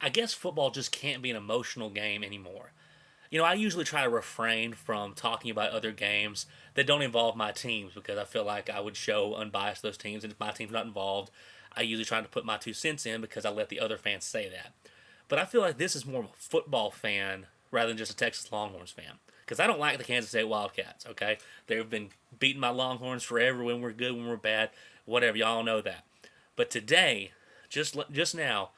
I guess football just can't be an emotional game anymore. I usually try to refrain from talking about other games that don't involve my teams because I feel like I would show unbiased those teams, and if my team's not involved, I usually try to put my 2 cents in because I let the other fans say that. But I feel like this is more of a football fan rather than just a Texas Longhorns fan. Because I don't like the Kansas State Wildcats, okay? They've been beating my Longhorns forever when we're good, when we're bad, whatever. Y'all know that. But today, just now,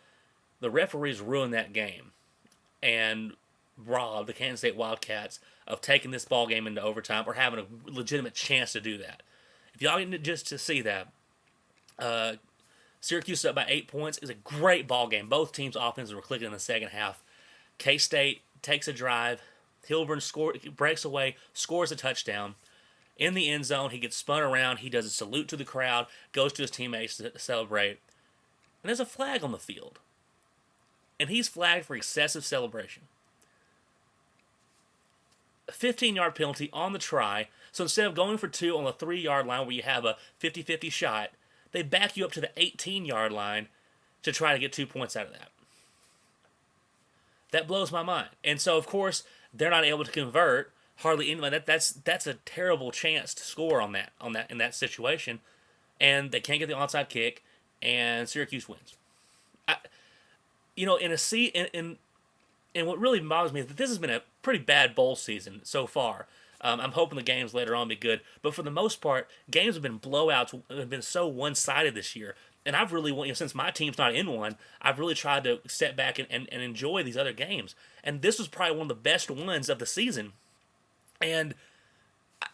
the referees ruined that game and robbed the Kansas State Wildcats of taking this ball game into overtime or having a legitimate chance to do that. If y'all get just to see that, Syracuse up by 8 points. It was a great ball game. Both teams' offenses were clicking in the second half. K-State takes a drive. Hilburn breaks away, scores a touchdown. In the end zone, he gets spun around. He does a salute to the crowd, goes to his teammates to celebrate. And there's a flag on the field. And he's flagged for excessive celebration. A 15-yard penalty on the try. So instead of going for 2 on the 3-yard line where you have a 50-50 shot, they back you up to the 18-yard line to try to get 2 points out of that. That blows my mind. And so, of course, they're not able to convert hardly anybody. That's a terrible chance to score on that in that situation, and they can't get the onside kick, and Syracuse wins. And what really bothers me is that this has been a pretty bad bowl season so far. I'm hoping the games later on be good, but for the most part, games have been blowouts. Have been so one-sided this year. And I've really, since my team's not in one, I've really tried to step back and enjoy these other games. And this was probably one of the best ones of the season. And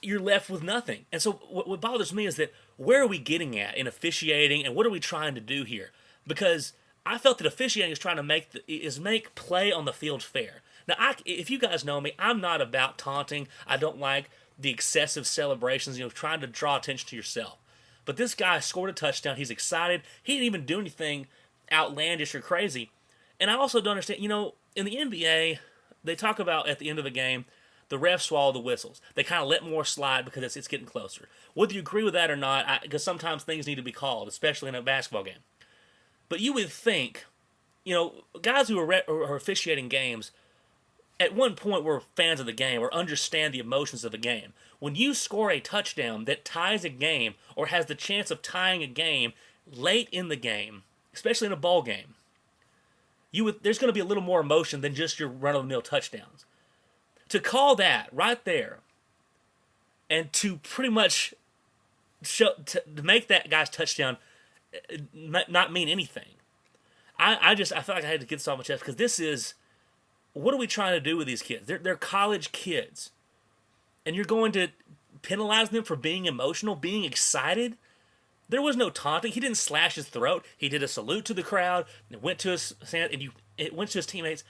you're left with nothing. And so what bothers me is that where are we getting at in officiating, and what are we trying to do here? Because I felt that officiating is trying to make play on the field fair. Now, if you guys know me, I'm not about taunting. I don't like the excessive celebrations, trying to draw attention to yourself. But this guy scored a touchdown. He's excited. He didn't even do anything outlandish or crazy. And I also don't understand, in the NBA, they talk about at the end of the game, the refs swallow the whistles. They kind of let more slide because it's getting closer. Whether you agree with that or not, because sometimes things need to be called, especially in a basketball game. But you would think, guys who are officiating games, at one point were fans of the game or understand the emotions of the game. When you score a touchdown that ties a game or has the chance of tying a game late in the game, especially in a ball game, there's going to be a little more emotion than just your run-of-the-mill touchdowns. To call that right there and to pretty much to make that guy's touchdown not mean anything, I felt like I had to get this off my chest because this is, what are we trying to do with these kids? They're college kids. And you're going to penalize them for being emotional, being excited? There was no taunting. He didn't slash his throat. He did a salute to the crowd, and went to his teammates,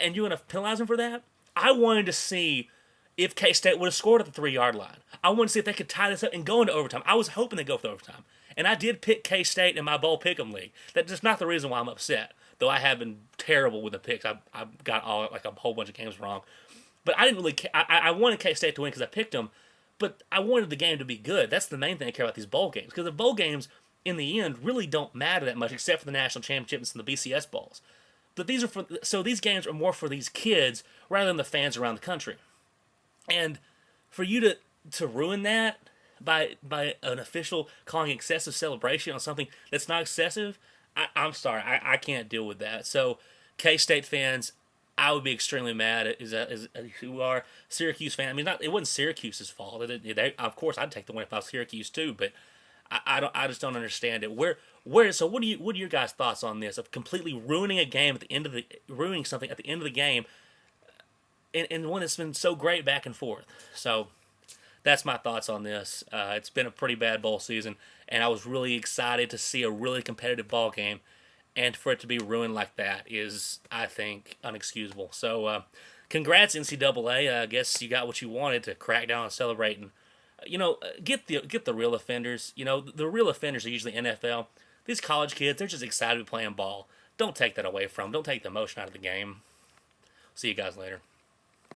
and you're going to penalize him for that? I wanted to see if K-State would have scored at the 3-yard line. I wanted to see if they could tie this up and go into overtime. I was hoping they'd go for overtime. And I did pick K-State in my bowl pick'em league. That's just not the reason why I'm upset. Though I have been terrible with the picks. I've got a whole bunch of games wrong. But I didn't really care. I wanted K-State to win because I picked them. But I wanted the game to be good. That's the main thing I care about these bowl games. Because the bowl games, in the end, really don't matter that much except for the national championships and the BCS bowls. But these games are more for these kids rather than the fans around the country. And for you to ruin that by an official calling excessive celebration on something that's not excessive, I'm sorry, I can't deal with that. So, K-State fans, I would be extremely mad as who are Syracuse fans. I mean, it wasn't Syracuse's fault. Of course, I'd take the win if I was Syracuse too, but I just don't understand it. So what are your guys' thoughts on this of completely ruining a game ruining something at the end of the game, and one that's been so great back and forth? So that's my thoughts on this. It's been a pretty bad bowl season, and I was really excited to see a really competitive ball game, and for it to be ruined like that is, I think, unexcusable. So, congrats NCAA. I guess you got what you wanted to crack down on celebrating. Get the real offenders. The real offenders are usually NFL. These college kids, they're just excited to be playing ball. Don't take that away from them. Don't take the emotion out of the game. See you guys later.